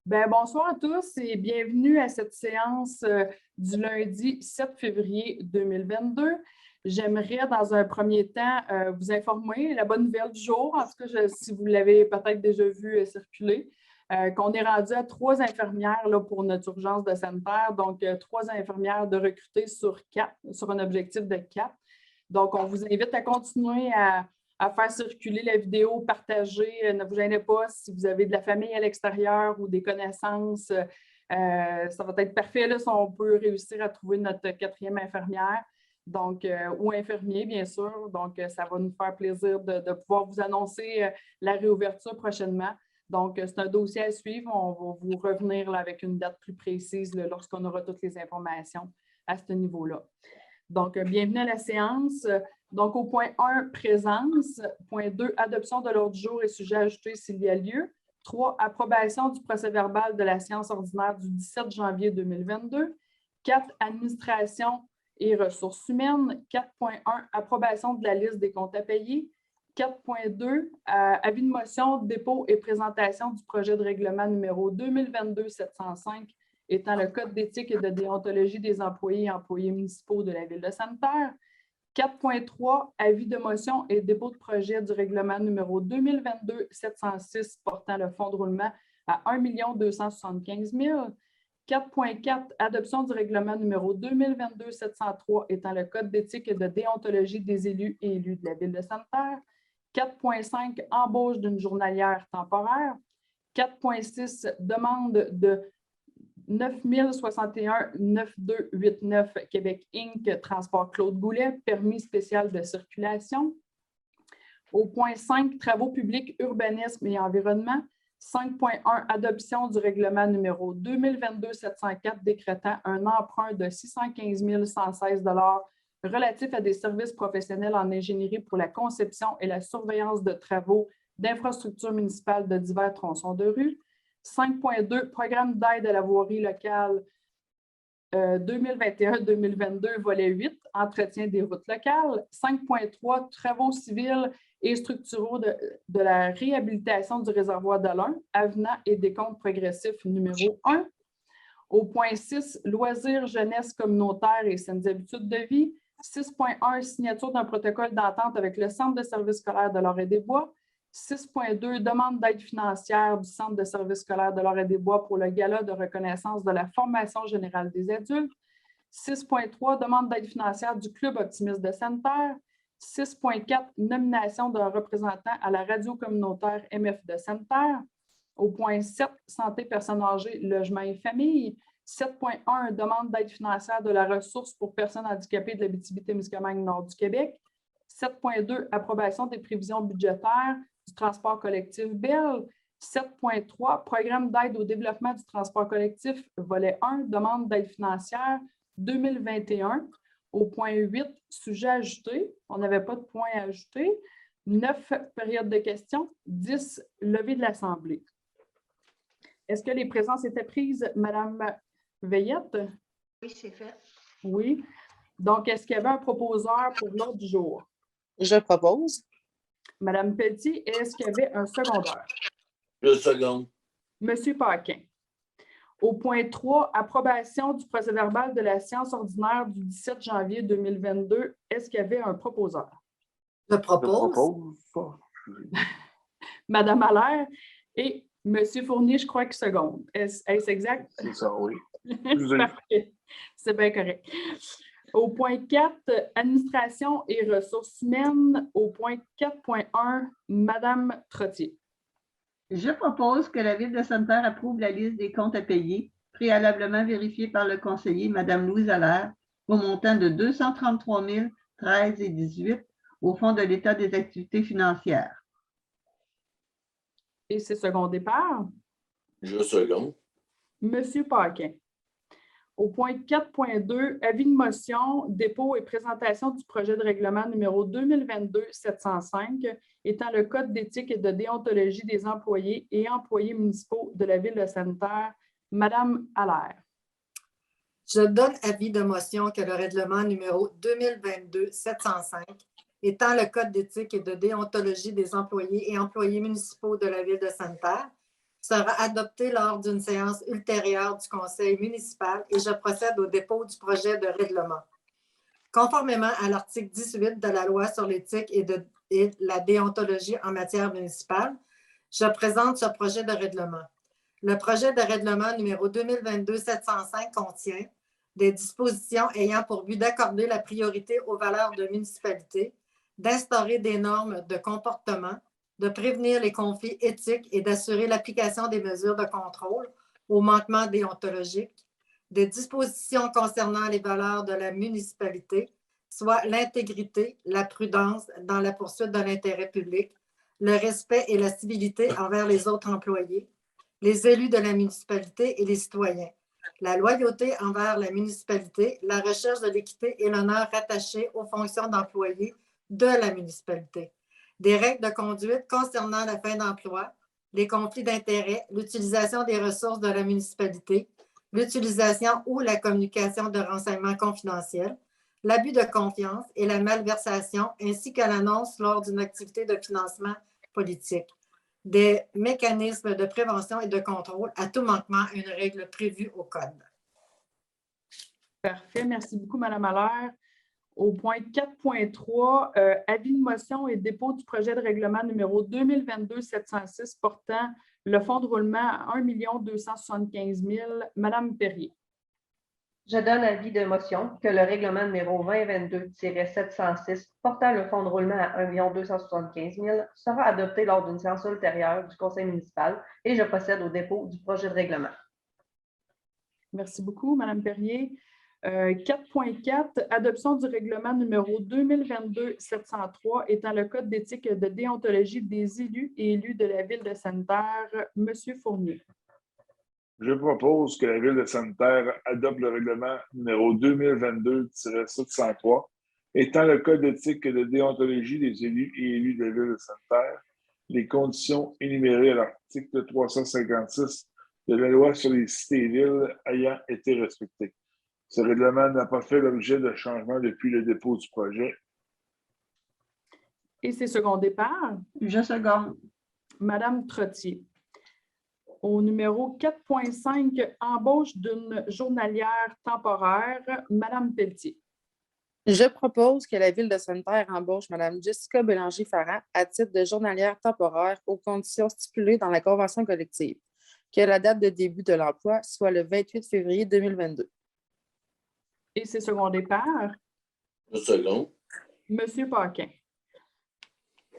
Bonsoir à tous et bienvenue à cette séance du lundi 7 février 2022. J'aimerais dans un premier temps vous informer la bonne nouvelle du jour, en tout cas si vous l'avez peut-être déjà vu circuler, qu'on est rendu à 3 infirmières là, pour notre urgence de sanitaire, donc 3 infirmières de recruter sur 4, sur un objectif de 4. Donc, on vous invite à continuer à faire circuler la vidéo, partager. Ne vous gênez pas si vous avez de la famille à l'extérieur ou des connaissances. Ça va être parfait là, si on peut réussir à trouver notre 4e infirmière, donc, ou infirmier, bien sûr. Donc, ça va nous faire plaisir de pouvoir vous annoncer la réouverture prochainement. Donc, c'est un dossier à suivre. On va vous revenir là, avec une date plus précise là, lorsqu'on aura toutes les informations à ce niveau-là. Donc, bienvenue à la séance. Donc, au point 1, présence. Point 2, adoption de l'ordre du jour et sujet ajouté s'il y a lieu. 3, approbation du procès-verbal de la séance ordinaire du 17 janvier 2022. 4, administration et ressources humaines. 4.1, approbation de la liste des comptes à payer. 4.2, avis de motion, dépôt et présentation du projet de règlement numéro 2022-705 étant le Code d'éthique et de déontologie des employés et employés municipaux de la Ville de Santerre. 4.3, avis de motion et dépôt de projet du règlement numéro 2022-706 portant le fonds de roulement à 1 275 000. 4.4, adoption du règlement numéro 2022-703 étant le Code d'éthique et de déontologie des élus et élus de la Ville de Santerre. 4.5, embauche d'une journalière temporaire. 4.6, demande de 9061 9289 Québec Inc. Transport Claude Goulet, permis spécial de circulation. Au point 5, travaux publics, urbanisme et environnement. 5.1, adoption du règlement numéro 2022-704 décrétant un emprunt de 615 116 $ relatif à des services professionnels en ingénierie pour la conception et la surveillance de travaux d'infrastructures municipales de divers tronçons de rue. 5.2, programme d'aide à la voirie locale 2021-2022, volet 8, entretien des routes locales. 5.3, travaux civils et structuraux de la réhabilitation du réservoir de l'Ain, avenant et décompte progressif numéro 1. Au point 6, loisirs, jeunesse communautaire et saines habitudes de vie. 6.1, signature d'un protocole d'entente avec le Centre de services scolaires de l'Orée-des-Bois. 6.2, demande d'aide financière du Centre de services scolaires de l'Orée-des-Bois pour le gala de reconnaissance de la formation générale des adultes. 6.3, demande d'aide financière du Club optimiste de Santerre. 6.4, nomination d'un représentant à la radio communautaire MF de Santerre. Au point 7, santé, personnes âgées, logement et famille. 7.1, demande d'aide financière de la ressource pour personnes handicapées de l'Abitibi-Témiscamingue Nord du Québec. 7.2, approbation des prévisions budgétaires du transport collectif BEL. 7.3, programme d'aide au développement du transport collectif, volet 1, demande d'aide financière 2021. Au point 8, sujet ajouté. On n'avait pas de point à ajouter. 9, période de questions. 10, levée de l'Assemblée. Est-ce que les présences étaient prises, Madame Veillette? Oui, c'est fait. Oui. Donc, est-ce qu'il y avait un proposeur pour l'ordre du jour? Je propose. Madame Petit, est-ce qu'il y avait un secondaire? Le second. Monsieur Paquin. Au point 3, approbation du procès-verbal de la séance ordinaire du 17 janvier 2022. Est-ce qu'il y avait un proposeur? Je propose. Madame Allaire et Monsieur Fournier, je crois que seconde. Est-ce exact? C'est ça, oui. Parfait. C'est bien correct. Au point 4, administration et ressources humaines. Au point 4.1, Madame Trottier. Je propose que la Ville de Santerre approuve la liste des comptes à payer, préalablement vérifiée par le conseiller Mme Louise Allaire, au montant de 233 013,18 au Fonds de l'État des activités financières. Et c'est secondé par? Je second. Monsieur Paquin. Au point 4.2, avis de motion, dépôt et présentation du projet de règlement numéro 2022-705, étant le Code d'éthique et de déontologie des employés et employés municipaux de la Ville de Santerre. Madame Allaire. Je donne avis de motion que le règlement numéro 2022-705, étant le Code d'éthique et de déontologie des employés et employés municipaux de la Ville de Santerre, sera adopté lors d'une séance ultérieure du conseil municipal et je procède au dépôt du projet de règlement. Conformément à l'article 18 de la loi sur l'éthique et la déontologie en matière municipale, je présente ce projet de règlement. Le projet de règlement numéro 2022-705 contient des dispositions ayant pour but d'accorder la priorité aux valeurs de municipalité, d'instaurer des normes de comportement, de prévenir les conflits éthiques et d'assurer l'application des mesures de contrôle aux manquements déontologiques, des dispositions concernant les valeurs de la municipalité, soit l'intégrité, la prudence dans la poursuite de l'intérêt public, le respect et la civilité envers les autres employés, les élus de la municipalité et les citoyens, la loyauté envers la municipalité, la recherche de l'équité et l'honneur rattachés aux fonctions d'employés de la municipalité, des règles de conduite concernant la fin d'emploi, les conflits d'intérêts, l'utilisation des ressources de la municipalité, l'utilisation ou la communication de renseignements confidentiels, l'abus de confiance et la malversation, ainsi que l'annonce lors d'une activité de financement politique, des mécanismes de prévention et de contrôle à tout manquement à une règle prévue au Code. Parfait. Merci beaucoup, Mme Allaire. Au point 4.3, avis de motion et dépôt du projet de règlement numéro 2022-706 portant le fonds de roulement à 1 275 000. Mme Perrier. Je donne avis de motion que le règlement numéro 2022-706 portant le fonds de roulement à 1 275 000 sera adopté lors d'une séance ultérieure du conseil municipal et je procède au dépôt du projet de règlement. Merci beaucoup, Mme Perrier. 4.4, adoption du règlement numéro 2022-703 étant le code d'éthique et de déontologie des élus et élus de la ville de Sainte-Terre. Monsieur Fournier. Je propose que la Ville de Sainte-Terre adopte le règlement numéro 2022-703 étant le code d'éthique et de déontologie des élus et élus de la Ville de Sainte-Terre, les conditions énumérées à l'article 356 de la loi sur les cités et villes ayant été respectées. Ce règlement n'a pas fait l'objet de changement depuis le dépôt du projet. Et c'est secondé par? Je seconde. Madame Trottier. Au numéro 4.5, embauche d'une journalière temporaire, Madame Pelletier. Je propose que la Ville de Sainte-Terre embauche Mme Jessica Bélanger-Farrand à titre de journalière temporaire aux conditions stipulées dans la convention collective, que la date de début de l'emploi soit le 28 février 2022. Et c'est secondé par? Je seconde. Monsieur Paquin.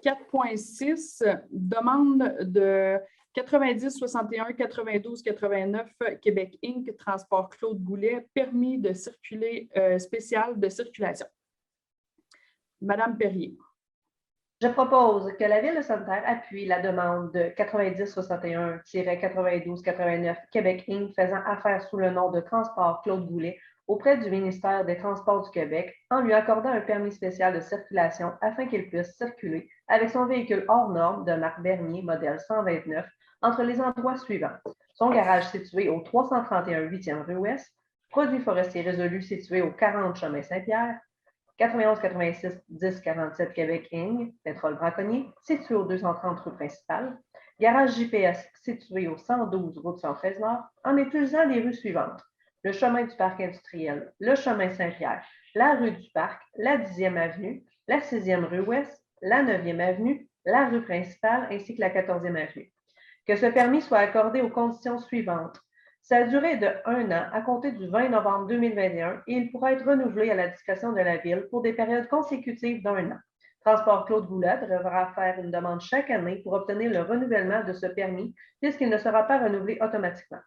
4.6, demande de 90 61 92 89 Québec Inc. Transport Claude Goulet, permis de circuler spécial de circulation. Madame Perrier. Je propose que la Ville de Sainte-Terre appuie la demande de 90 61 92 89 Québec Inc. faisant affaire sous le nom de Transport Claude Goulet auprès du ministère des Transports du Québec en lui accordant un permis spécial de circulation afin qu'il puisse circuler avec son véhicule hors norme de marque Bernier, modèle 129, entre les endroits suivants. Son garage situé au 331 8e rue Ouest, produits forestiers résolus situé au 40 chemin Saint-Pierre, 91 86 10 47 Québec Inc., pétrole braconnier, situé au 230 rue principale, garage JPS situé au 112 route 113 Nord, en utilisant les rues suivantes. Le chemin du parc industriel, le chemin Saint-Pierre, la rue du Parc, la 10e avenue, la 6e rue Ouest, la 9e avenue, la rue principale ainsi que la 14e avenue. Que ce permis soit accordé aux conditions suivantes. Sa durée est de 1 an à compter du 20 novembre 2021 et il pourra être renouvelé à la discrétion de la Ville pour des périodes consécutives d'1 an. Transport Claude Goulet devra faire une demande chaque année pour obtenir le renouvellement de ce permis puisqu'il ne sera pas renouvelé automatiquement.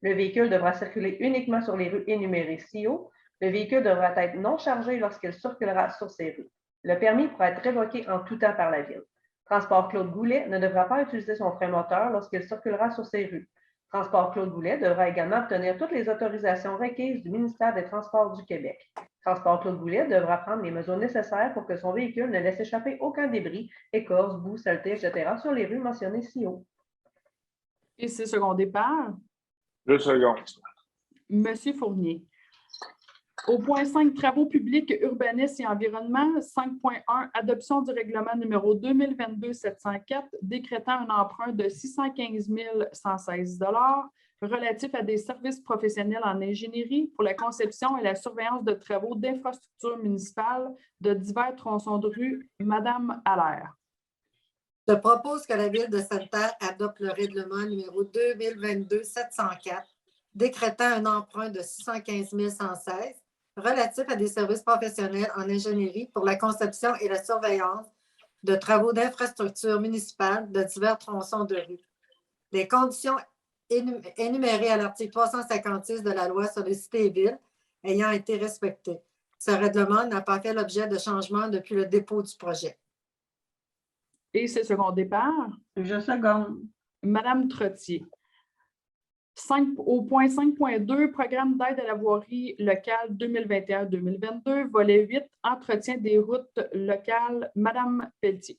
Le véhicule devra circuler uniquement sur les rues énumérées ci-haut. Le véhicule devra être non chargé lorsqu'il circulera sur ces rues. Le permis pourra être révoqué en tout temps par la Ville. Transport Claude Goulet ne devra pas utiliser son frein moteur lorsqu'il circulera sur ces rues. Transport Claude Goulet devra également obtenir toutes les autorisations requises du ministère des Transports du Québec. Transport Claude Goulet devra prendre les mesures nécessaires pour que son véhicule ne laisse échapper aucun débris, écorce, boue, saleté, etc. sur les rues mentionnées ci-haut. Et c'est secondé par? Je seconde. Monsieur Fournier. Au point 5, travaux publics, urbanisme et environnement. 5.1, adoption du règlement numéro 2022-704, décrétant un emprunt de 615 116 relatif à des services professionnels en ingénierie pour la conception et la surveillance de travaux d'infrastructures municipales de divers tronçons de rue. Madame Allaire. Je propose que la Ville de Sainte-Terre adopte le règlement numéro 2022-704, décrétant un emprunt de 615 116 relatif à des services professionnels en ingénierie pour la conception et la surveillance de travaux d'infrastructures municipales de divers tronçons de rue. Les conditions énumérées à l'article 356 de la loi sur les cités et villes ayant été respectées. Ce règlement n'a pas fait l'objet de changements depuis le dépôt du projet. Et c'est secondé par Je seconde. Madame Trottier. Au point 5.2, programme d'aide à la voirie locale 2021-2022, volet 8, entretien des routes locales. Madame Pelletier.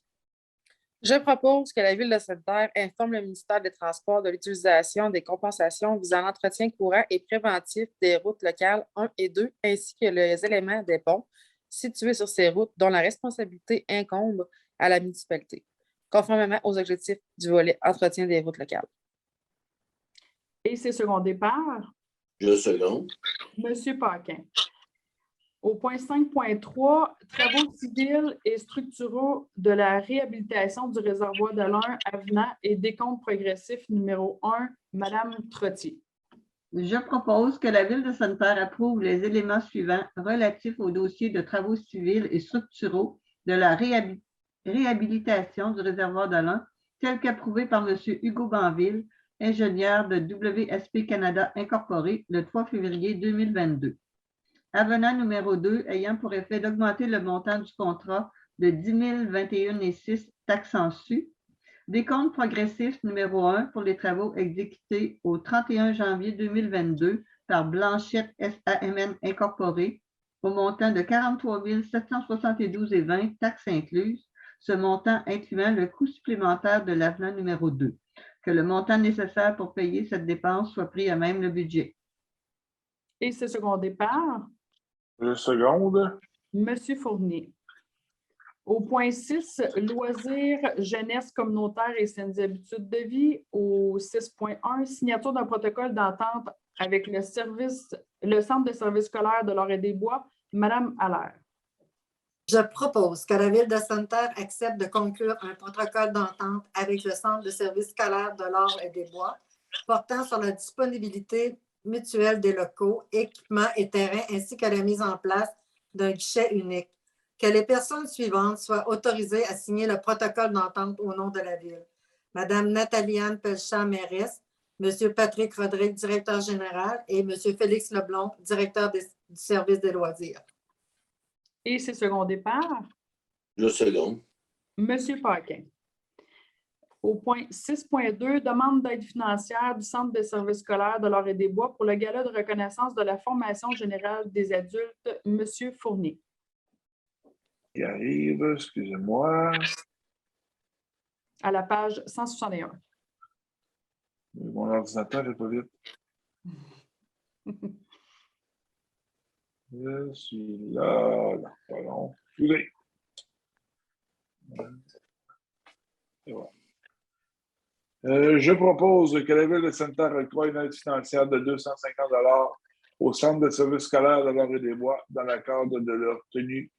Je propose que la Ville de Sainte-Terre informe le ministère des Transports de l'utilisation des compensations visant l'entretien courant et préventif des routes locales 1 et 2, ainsi que les éléments des ponts situés sur ces routes dont la responsabilité incombe à la municipalité, conformément aux objectifs du volet entretien des routes locales. Et c'est secondé par Je seconde. Monsieur Paquin. Au point 5.3, travaux civils et structuraux de la réhabilitation du réservoir de l'Ain avenant et décompte progressif numéro 1, Madame Trottier. Je propose que la Ville de Sainte-Terre approuve les éléments suivants relatifs au dossier de travaux civils et structuraux de la réhabilitation du réservoir de l'Ain, tel qu'approuvé par M. Hugo Banville, ingénieur de WSP Canada Incorporé, le 3 février 2022. Avenant numéro 2 ayant pour effet d'augmenter le montant du contrat de 10 021,06 taxes en su. Décompte progressif numéro 1 pour les travaux exécutés au 31 janvier 2022 par Blanchette SAMN Incorporé au montant de 43 772,20 taxes incluses, ce montant incluant le coût supplémentaire de l'avenant numéro 2. Que le montant nécessaire pour payer cette dépense soit pris à même le budget. Et c'est secondé par Je seconde. Monsieur Fournier. Au point 6, loisirs, jeunesse communautaire et saines habitudes de vie. Au 6.1, signature d'un protocole d'entente avec le Centre de services scolaires de l'Orée-des-Bois. Madame Allaire. Je propose que la Ville de Sainte-Terre accepte de conclure un protocole d'entente avec le Centre de services scolaires de l'Orée-des-Bois portant sur la disponibilité mutuelle des locaux, équipements et terrains ainsi que la mise en place d'un guichet unique. Que les personnes suivantes soient autorisées à signer le protocole d'entente au nom de la Ville. Madame Nathalie-Anne Pelchamp, mairesse, Monsieur Patrick Rodrigue, directeur général, et Monsieur Félix Leblond, directeur du service des loisirs. Et c'est secondé par Je seconde. Monsieur Paquin. Au point 6.2, demande d'aide financière du Centre de services scolaires de l'Orée-des-Bois pour le gala de reconnaissance de la formation générale des adultes. Monsieur Fournier. Il arrive, excusez-moi. À la page 161. Mon ordinateur n'est pas vite. Je suis là. Pardon. Excusez. Et voilà. Je propose que la Ville de Sainte-Terre octroie une aide financière de 250 $ au Centre de services scolaires de l'Orée-des-Bois dans le cadre de leur tenue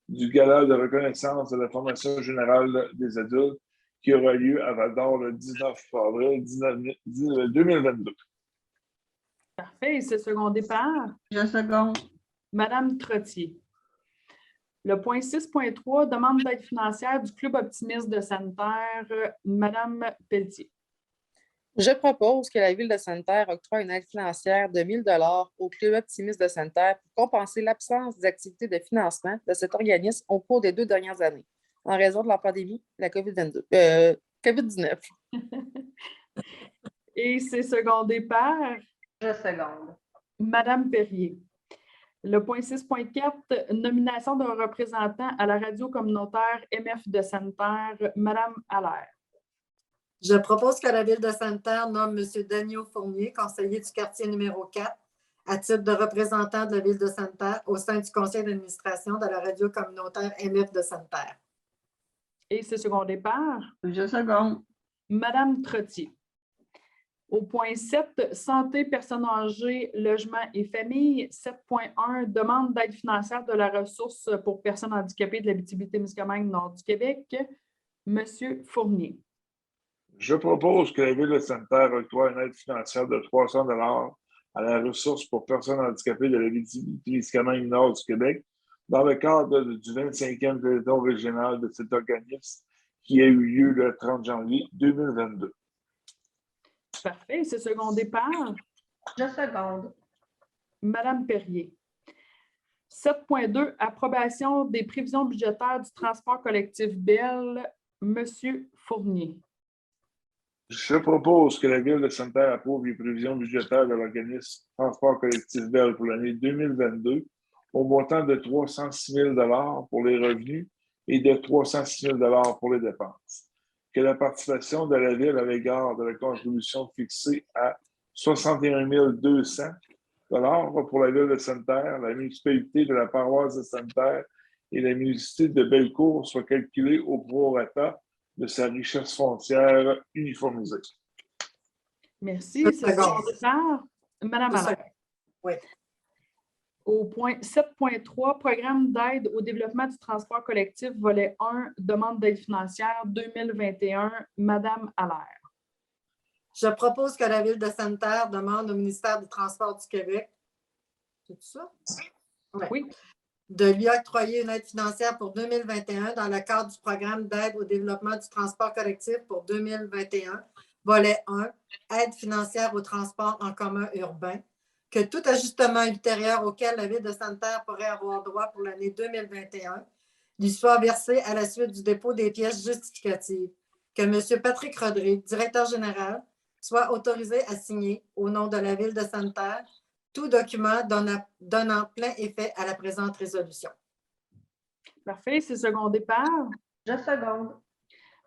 du gala de reconnaissance de la formation générale des adultes qui aura lieu à Val-d'Or le 19 avril 2022. Parfait. Et c'est secondé par Je seconde. Madame Trottier. Le point 6.3, demande d'aide financière du Club optimiste de Sainte-Terre. Madame Pelletier. Je propose que la Ville de Sainte-Terre octroie une aide financière de 1 000 $ au Club optimiste de Sainte-Terre pour compenser l'absence des activités de financement de cet organisme au cours des 2 dernières années, en raison de la pandémie de la COVID-19. Et c'est secondé par Je seconde. Madame Perrier. Le point 6.4, nomination d'un représentant à la radio communautaire MF de Sainte-Terre. Madame Allaire. Je propose que la Ville de Sainte-Terre nomme M. Daniel Fournier, conseiller du quartier numéro 4, à titre de représentant de la Ville de Sainte-Terre au sein du conseil d'administration de la radio communautaire MF de Sainte-Terre. Et c'est secondé par Je seconde. Madame Trottier. Au point 7, santé, personnes âgées, logement et famille. 7.1, demande d'aide financière de la ressource pour personnes handicapées de l'Abitibi-Témiscamingue, nord du Québec. Monsieur Fournier. Je propose que la Ville de Sainte-Terre octroie une aide financière de 300 $ à la ressource pour personnes handicapées de l'Abitibi-Témiscamingue, nord du Québec, dans le cadre du 25e Téléthon régional de cet organisme qui a eu lieu le 30 janvier 2022. Parfait. C'est secondé par Je seconde. Madame Perrier. 7.2, approbation des prévisions budgétaires du transport collectif Bell. Monsieur Fournier. Je propose que la Ville de Sainte-Terre approuve les prévisions budgétaires de l'organisme Transport collectif Bell pour l'année 2022 au montant de 306 000 $ pour les revenus et de 306 000 $ pour les dépenses. Que la participation de la Ville à l'égard de la contribution fixée à 61 200 $ pour la Ville de Sainte-Terre, la municipalité de la paroisse de Sainte-Terre et la municipalité de Bellecour soit calculée au prorata de sa richesse foncière uniformisée. Merci. C'est secondé par Madame Allaire. Oui. Au point 7.3, programme d'aide au développement du transport collectif, volet 1, demande d'aide financière 2021, Madame Allaire. Je propose que la Ville de Sainte-Terre demande au ministère du Transport du Québec, c'est ça? Ouais. Oui. De lui octroyer une aide financière pour 2021 dans le cadre du programme d'aide au développement du transport collectif pour 2021, volet 1, aide financière au transport en commun urbain, que tout ajustement ultérieur auquel la Ville de Sainte-Terre pourrait avoir droit pour l'année 2021 lui soit versé à la suite du dépôt des pièces justificatives, que M. Patrick Rodrigue, directeur général, soit autorisé à signer au nom de la Ville de Sainte-Terre tout document donnant plein effet à la présente résolution. Parfait. C'est secondé par Je seconde.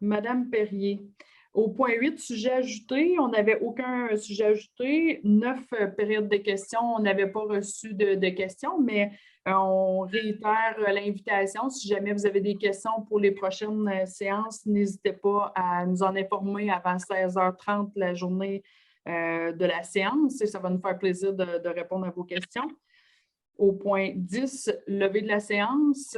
Madame Perrier. Au point 8, sujet ajouté, on n'avait aucun sujet ajouté. 9 périodes de questions, on n'avait pas reçu de questions, mais on réitère l'invitation. Si jamais vous avez des questions pour les prochaines séances, n'hésitez pas à nous en informer avant 16h30 la journée de la séance et ça va nous faire plaisir de répondre à vos questions. Au point 10, levée de la séance.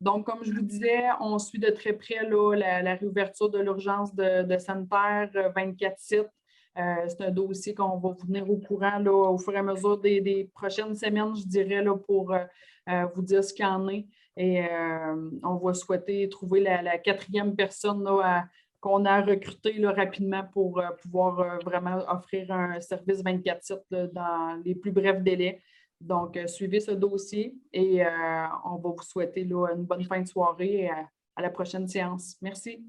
Donc, comme je vous disais, on suit de très près là, la réouverture de l'urgence de Sainte-Terre, 24 sites. C'est un dossier qu'on va vous tenir au courant là, au fur et à mesure des prochaines semaines, je dirais, là, pour vous dire ce qu'il y en est. Et on va souhaiter trouver la 4e personne là, qu'on a recruté là, rapidement pour pouvoir vraiment offrir un service 24/7 là, dans les plus brefs délais. Donc, suivez ce dossier et on va vous souhaiter là, une bonne fin de soirée et à la prochaine séance. Merci.